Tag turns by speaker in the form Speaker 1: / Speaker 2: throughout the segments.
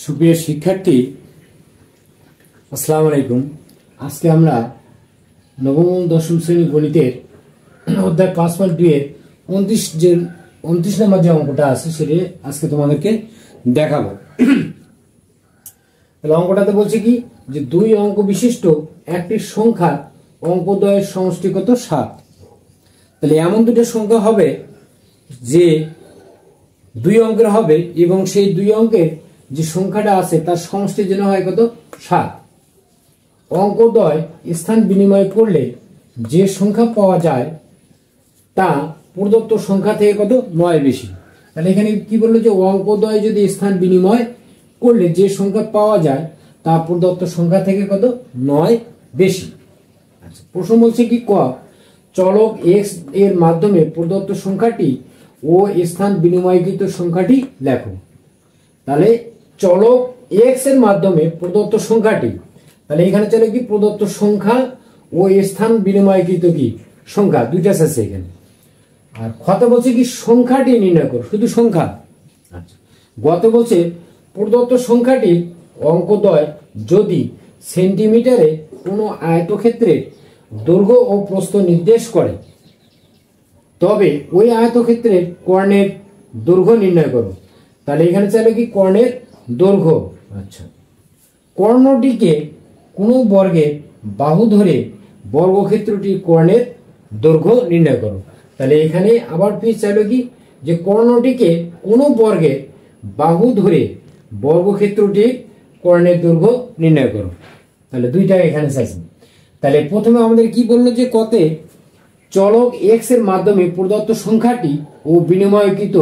Speaker 1: সুপ্রিয় শিক্ষার্থী, আসসালামু আলাইকুম। আজকে আমরা নবম ও দশম শ্রেণী গণিতের অধ্যায় 5.2 এর 29 নম্বর যে অঙ্কটা আছে সেটা আজকে তোমাদেরকে দেখাবো। তাহলে অঙ্কটাতে বলছে কি যে দুই অঙ্ক বিশিষ্ট একটি সংখ্যা অঙ্কদ্বয়ের সমষ্টি কত 7। তাহলে এমন দুটো সংখ্যা হবে যে দুই অঙ্কের হবে এবং সেই দুই অঙ্কের যে সংখ্যাটা আছে তার সমষ্টি যেন হয় কত 7। অঙ্কদ্বয় স্থান বিনিময় করলে যে সংখ্যা পাওয়া যায় তা প্রদত্ত সংখ্যা থেকে কত 9 বেশি। তাহলে এখানে কি বললো যে অঙ্কদ্বয় যদি স্থান বিনিময় করলে যে সংখ্যা পাওয়া যায় তা প্রদত্ত সংখ্যা থেকে কত 9 বেশি। আচ্ছা, প্রশ্ন বলছে কি ক চলক x এর মাধ্যমে প্রদত্ত সংখ্যাটি ও স্থান বিনিময়কৃত সংখ্যাটি লেখো। তাহলে চলক x এর মাধ্যমে প্রদত্ত সংখ্যাটি, তাহলে এখানে চলে কি প্রদত্ত সংখ্যা ও স্থান বিনিময়কৃত কি সংখ্যা দুইটা আছে এখানে। আর খতে বলছে কি সংখ্যাটি নির্ণয় করো, শুধু সংখ্যা। আচ্ছা, গতে বলছে প্রদত্ত সংখ্যাটি অঙ্কদ্বয় যদি সেন্টিমিটারে কোনো আয়তক্ষেত্রের দৈর্ঘ্য ও প্রস্থ নির্দেশ করে তবে ওই আয়তক্ষেত্রের কর্ণের দৈর্ঘ্য নির্ণয় করো। তাহলে এখানে চাইলে কি কর্ণের দৈর্ঘ্য। আচ্ছা, কর্ণটিকে কোনো বর্গের বাহু ধরে বর্গক্ষেত্রটির কর্ণের দৈর্ঘ্য নির্ণয় করো। তাহলে এখানে আবার পিস চাইলো কি যে কর্ণটিকে কোনো বর্গের বাহু ধরে বর্গক্ষেত্রটির কর্ণের দৈর্ঘ্য নির্ণয় করো। তাহলে দুইটা এখানে চাইছি। তাহলে প্রথমে আমাদের কি বললো যে কতে চলক x এর মাধ্যমে প্রদত্ত সংখ্যাটি ও বিনিময়কৃত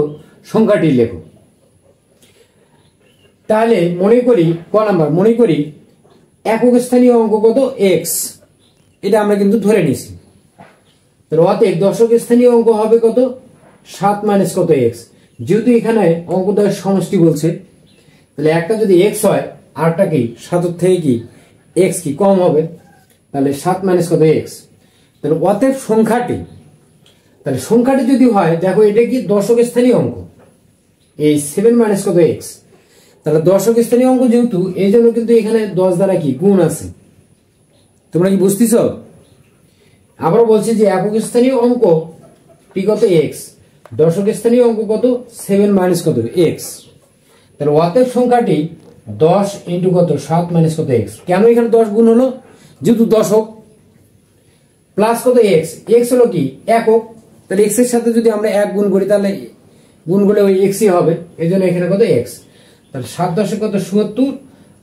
Speaker 1: সংখ্যাটি লেখো। তাহলে মনে করি ক নাম্বার, মনে করি একক স্থানীয় অঙ্ক কত x, এটা আমরা কিন্তু ধরে নিছি। তাহলে অতএব দশক স্থানীয় অঙ্ক হবে কত 7 মাইনাস কত x। যেহেতু এখানে অঙ্কদ্বয়ের সমষ্টি বলছে তাহলে একটা যদি x হয় আরটা কি 7 থেকে কি x কি কম হবে, তাহলে 7 মাইনাস কত x। তাহলে অতএব সংখ্যাটি, তাহলে সংখ্যাটি যদি হয় দেখো এটা কি দশক স্থানীয় অঙ্ক, এই 7 মাইনাস কত x। তাহলে দশক স্থানীয় অঙ্ক যেহেতু এই জন্য কিন্তু এখানে 10 দ্বারা কি গুণ আছে। তোমরা কি বুঝতেছ? আবার বলছি যে একক স্থানীয় অঙ্ক টি কত x, দশক স্থানীয় অঙ্ক কত 7 মাইনাস কত x। তাহলে অতএব সংখ্যাটি 10 ইন্টু কত 7 মাইনাস কত x। কেন এখানে 10 গুণ হলো? যেহেতু দশক প্লাস কত x, x হলো কি একক, তাহলে x এর সাথে যদি আমরা 1 গুণ করি তাহলে গুণ করলে ওই x ই হবে, এই জন্য এখানে কত x। তাহলে 7 10 কত 77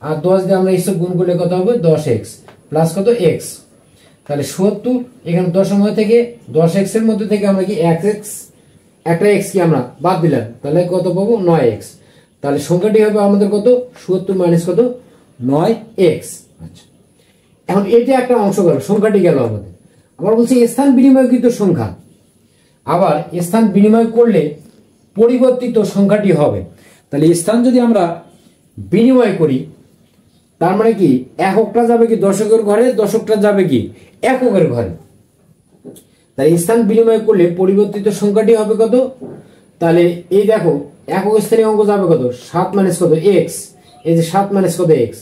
Speaker 1: আর 10 দিয়ে আমরা এসব গুণ করলে কত হবে 10x প্লাস কত x। তাহলে 77 এখানে দশময় থেকে 10x এর মধ্যে থেকে আমরা কি 1x একটা x কি আমরা বাদ দিলাম, তাহলে কত পাবো 9x। তাহলে সংখ্যাটি হবে আমাদের কত 77 মাইনাস কত 9x। আচ্ছা, এখন এটা একটা অংশ গেল, সংখ্যাটি গেল আমাদের। আবার বলছি স্থান বিনিময়কৃত সংখ্যা, আবার স্থান বিনিময় করলে পরিবর্তিত সংখ্যাটি হবে। তাহলে স্থান যদি আমরা বিনিময় করি তার মানে কি এককটা যাবে কি দশকের ঘরে, দশকটা যাবে কি এককের ঘরে। তাই স্থান বিনিময় করলে পরিবর্তিত সংখ্যাটি হবে কত, তাহলে এই দেখো একক স্থানীয় অঙ্ক যাবে কত 7 মাইনাস কত x, এই যে 7 মাইনাস কত x,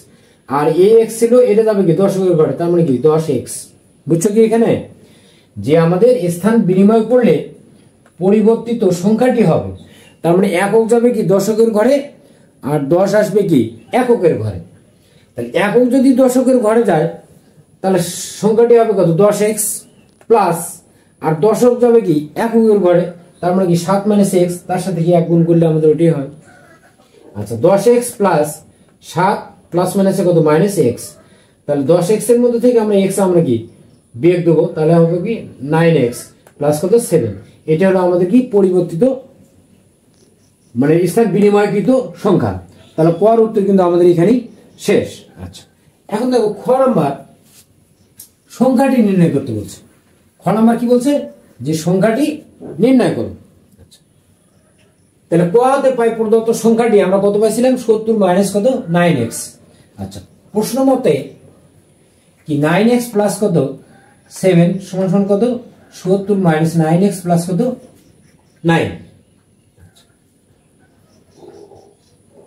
Speaker 1: আর এই x ছিল এটা যাবে কি দশকের ঘরে, তার মানে কি 10x। বুঝছো কি এখানে যে আমাদের স্থান বিনিময় করলে পরিবর্তিত সংখ্যাটি হবে, তার মানে একক যাবে কি দশকের ঘরে আর 10 আসবে কি এককের ঘরে। তাহলে একক যদি দশকের ঘরে যায় তাহলে সংখ্যাটি হবে কত 10x প্লাস, আর দশক যাবে কি এককের ঘরে, তার মানে কি 7 মাইনাস x, তার সাথে কি 1 গুণ করলে আমাদের ওটাই হয়। আচ্ছা, 10x প্লাস 7 প্লাস মাইনাসে কত মাইনাস x। তাহলে 10x এর মধ্যে থেকে আমরা x আমরা কি বিয়োগ দেবো, তাহলে হবে কি 9x প্লাস কত 7। এটা হলো আমাদের কি পরিবর্তিত মানে স্থান বিনিময়কৃত সংখ্যা। তাহলে পর উত্তর কিন্তু আমাদের এখানেই শেষ। আচ্ছা, এখন দেখো খ নাম্বার সংখ্যাটি নির্ণয় করতে বলছে। খ নাম্বার কি বলছে যে সংখ্যাটি নির্ণয় করো। আচ্ছা, তাহলে ক হতে পাই প্রদত্ত সংখ্যাটি আমরা কত পাইছিলাম 70 মাইনাস কত 9x। আচ্ছা, প্রশ্ন মতে কি 9x প্লাস কত 7 সমান কত 70 মাইনাস 9x প্লাস কত 9।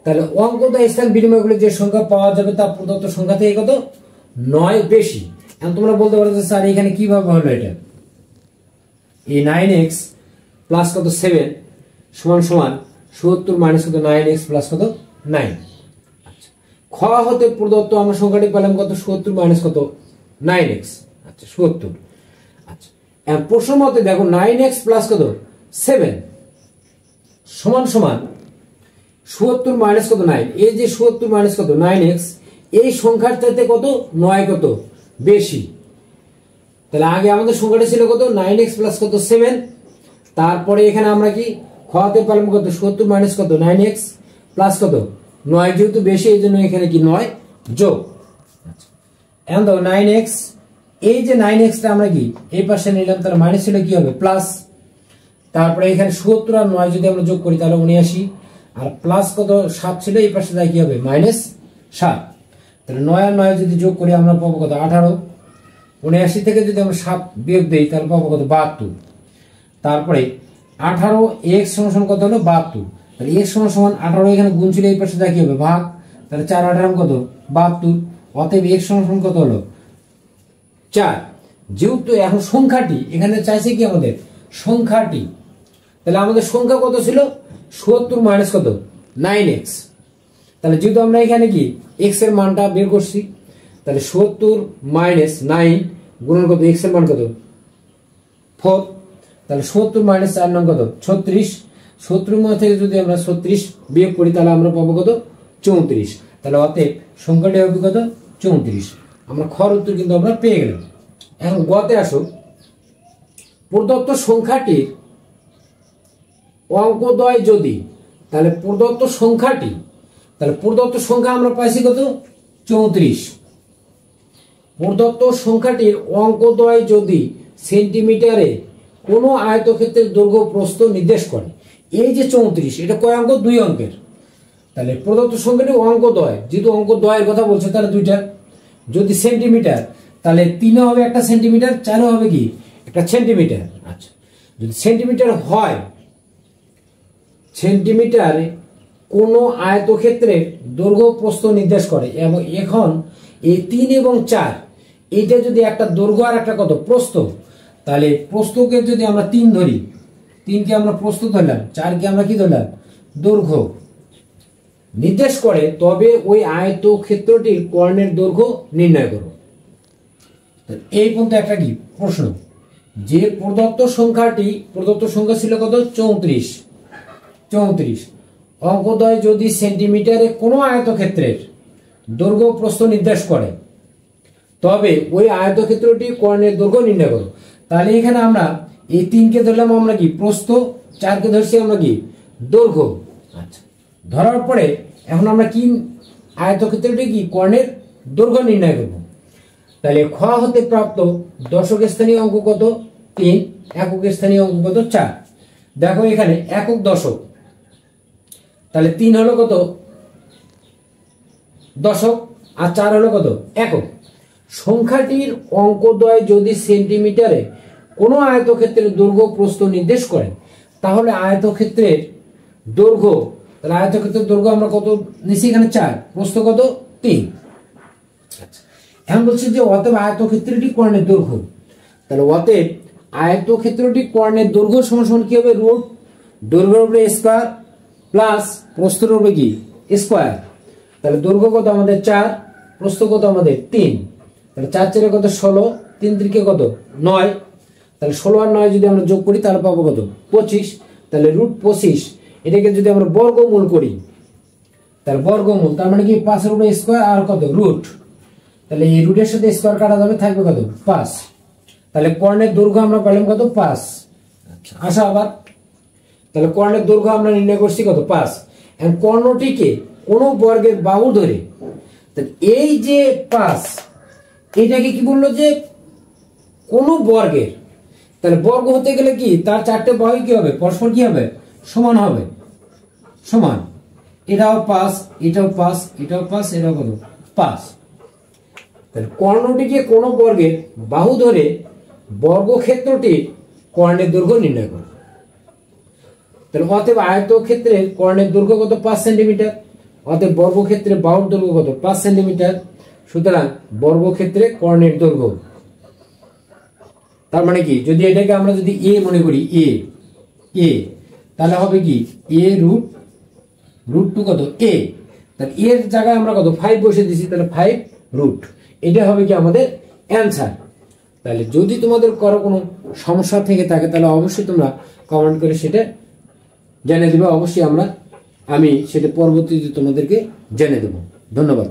Speaker 1: তাহলে অঙ্কোদয় স্থান বিনিময় করলে যে সংখ্যা পাওয়া যাবে তা প্রদত্ত সংখ্যা থেকে কত 9 বেশি। এখন তোমরা বলতে পারো যে স্যার এখানে কিভাবে হলো এটা, এই 9x প্লাস কত 7 সমান সমান 70 মাইনাস কত 9x প্লাস কত 9। আচ্ছা, খ হতে প্রদত্ত আমরা সংখ্যাটি পেলাম কত 70 মাইনাস কত 9x। আচ্ছা 70। আচ্ছা এখন প্রশ্ন মতে দেখো 9x প্লাস কত 7 সমান সমান 70 মাইনাস কত 9, এই যে 70 মাইনাস কত 9x এই সংখ্যার চাইতে কত 9 কত বেশি। তাহলে আগে আমাদের সংখ্যাটা ছিল কত 9x প্লাস কত 7, তারপরে এখানে আমরা কি খতে পেলাম কত 70 মাইনাস কত 9x প্লাস কত 9, যেহেতু বেশি এই জন্য এখানে কি 9 যোগ। আচ্ছা এখন দেখো 9x, এই যে 9x টা আমরা কি এই পাশে নিলাম, তাহলে মাইনাস ছিল কি হবে প্লাস, তারপরে এখানে 70 আর 9 যদি আমরা যোগ করি তাহলে 79, আর প্লাস কত 7 ছিল এই পাশে যায় কি হবে মাইনাস 7। তাহলে 9 আর 9 যদি যোগ করি আমরা পাবো কত 18, 79 থেকে যদি আমরা 7 বিয়োগ দেই তাহলে পাবো কত 72। তারপরে 18 x সমান কত হলো 72, তাহলে x সমান 18 এখানে গুণ ছিল এই পাশে যায় কি হবে ভাগ, তাহলে 4 18 কত 72, অতএব x সমান কত হলো 4। যেহেতু এখন সংখ্যাটি এখানে চাইছে কি আমাদের সংখ্যাটি, তাহলে আমাদের সংখ্যা কত ছিল 70 মাইনাস কত 9x, তাহলে যেহেতু আমরা এখানে কি x এর মানটা বের করছি, তাহলে 70 মাইনাস 9 গুণন কত x এর মান কত 4, তাহলে 70 মাইনাস 4 নং কত 36, 70 মধ্যে থেকে যদি আমরা 36 বিয়োগ করি তাহলে আমরা পাবো কত 34। তাহলে অতএব সংখ্যাটি হবে কত 34। আমরা খর উত্তর কিন্তু আমরা পেয়ে গেলাম। এখন গতে আসো, প্রদত্ত সংখ্যাটির অঙ্কদ্বয় যদি, তাহলে প্রদত্ত সংখ্যাটি, তাহলে প্রদত্ত সংখ্যা আমরা পাইছি কত 34, প্রদত্ত সংখ্যাটির অঙ্কদ্বয় যদি সেন্টিমিটারে কোনো আয়তক্ষেত্রের দৈর্ঘ্য প্রস্থ নির্দেশ করে, এই যে 34 এটা কয় অঙ্ক 2 অঙ্কের, তাহলে প্রদত্ত সংখ্যাটি অঙ্কদ্বয়, যেহেতু অঙ্কদ্বয়ের কথা বলছে তাহলে দুইটা, যদি সেন্টিমিটার তাহলে 3 হবে একটা সেন্টিমিটার, 4 হবে কি একটা সেন্টিমিটার। আচ্ছা যদি সেন্টিমিটার হয়, সেন্টিমিটারে কোন আয়তক্ষেত্রের দৈর্ঘ্য প্রস্থ নির্দেশ করে, এবং এখন এই 3 এবং 4 এইটা যদি একটা দৈর্ঘ্য আর একটা কত প্রস্থ, তাহলে প্রস্থকে যদি আমরা 3 ধরি, 3 কে আমরা প্রস্থ ধরলাম, 4 কে আমরা কি ধরলাম দৈর্ঘ্য নির্দেশ করে, তবে ওই আয়তক্ষেত্রটির কর্ণের দৈর্ঘ্য নির্ণয় করো। এই পর্যন্ত একটা কি প্রশ্ন, যে প্রদত্ত সংখ্যাটি, প্রদত্ত সংখ্যা ছিল কত 34, অঙ্কদ্বয় যদি সেন্টিমিটারে কোনো আয়তক্ষেত্রের দৈর্ঘ্য প্রস্থ নির্দেশ করে, তবে ওই আয়তক্ষেত্রটি কর্ণের দৈর্ঘ্য নির্ণয় করো। তাহলে এখানে আমরা এই 3 কে ধরলাম আমরা কি প্রস্থ, 4 কে ধরছি আমরা কি দৈর্ঘ্য। আচ্ছা ধরার পরে এখন আমরা কি আয়তক্ষেত্রটি কি কর্ণের দৈর্ঘ্য নির্ণয় করব। তাহলে খ হতে প্রাপ্ত দশক স্থানীয় অঙ্ক কত 3, একক স্থানীয় অঙ্ক কত 4। দেখো এখানে একক দশক, তাহলে 3 হলো কত দশক আর 4 হলো কত একক। সংখ্যাটির অঙ্কদ্বয় যদি সেন্টিমিটারে কোনো আয়তক্ষেত্রের দৈর্ঘ্য প্রস্থ নির্দেশ করে, তাহলে আয়তক্ষেত্রের দৈর্ঘ্য, তাহলে আয়তক্ষেত্রের দৈর্ঘ্য আমরা কত নিচে এখানে 4, প্রস্থ কত 3। এখন বলছি যে অতএব আয়তক্ষেত্রটি কর্ণের দৈর্ঘ্য, তাহলে অতএব আয়তক্ষেত্রটি কর্ণের দৈর্ঘ্য সমান সমান কি হবে রুট দৈর্ঘ্যের উপরে স্কয়ার প্লাস প্রস্থের উপরে কি স্কয়ার। তাহলে দৈর্ঘ্য কত আমাদের 4, প্রস্থ কত আমাদের 3, তাহলে 4 4 কত 16, 3 3 কত 9, তাহলে 16 আর 9 যদি আমরা যোগ করি তাহলে পাবো কত 25। তাহলে রুট 25 এটাকে যদি আমরা বর্গমূল করি, তাহলে বর্গমূল তার মানে কি 5 এর উপরে স্কয়ার আর কত রুট, তাহলে এই রুটের সাথে স্কয়ার কাটা যাবে, থাকবে কত 5। তাহলে কর্ণের দৈর্ঘ্য আমরা পেলাম কত 5। আচ্ছা আসা আবার, তাহলে কর্ণের দৈর্ঘ্য আমরা নির্ণয় করছি কত 5। এখন কর্ণটিকে কোন বর্গের বাহু ধরে, তাহলে এই যে 5 এটাকে কি বললো যে কোন বর্গের, তাহলে বর্গ হতে গেলে কি তার 4টে বাহু কি হবে পরস্পর কি হবে সমান হবে, সমান, এটাও 5 এটাও 5 এটাও 5 এটাও কত 5। তাহলে কর্ণটিকে কোন বর্গের বাহু ধরে বর্গক্ষেত্রটির কর্ণের দৈর্ঘ্য নির্ণয় করো। তাহলে অতএব আয়তক্ষেত্রের কর্ণের দৈর্ঘ্য কত 5 সেন্টিমিটার, অতএব বর্গক্ষেত্রে বাহুর দৈর্ঘ্য কত 5 সেন্টিমিটার। সুতরাং বর্গক্ষেত্রে কর্ণের দৈর্ঘ্য, তার মানে কি যদি এটাকে আমরা যদি এ মনে করি এ তাহলে হবে কি এ রুট টু কত এ, তাহলে এর জায়গায় আমরা কত 5 বসে দিছি, তাহলে 5 রুট, এটা হবে কি আমাদের অ্যান্সার। তাহলে যদি তোমাদের কোনো সমস্যা থেকে থাকে তাহলে অবশ্যই তোমরা কমেন্ট করে সেটা জেনে দেবে। অবশ্যই আমি সেটা পরবর্তীতে তোমাদেরকে জেনে দেব। ধন্যবাদ।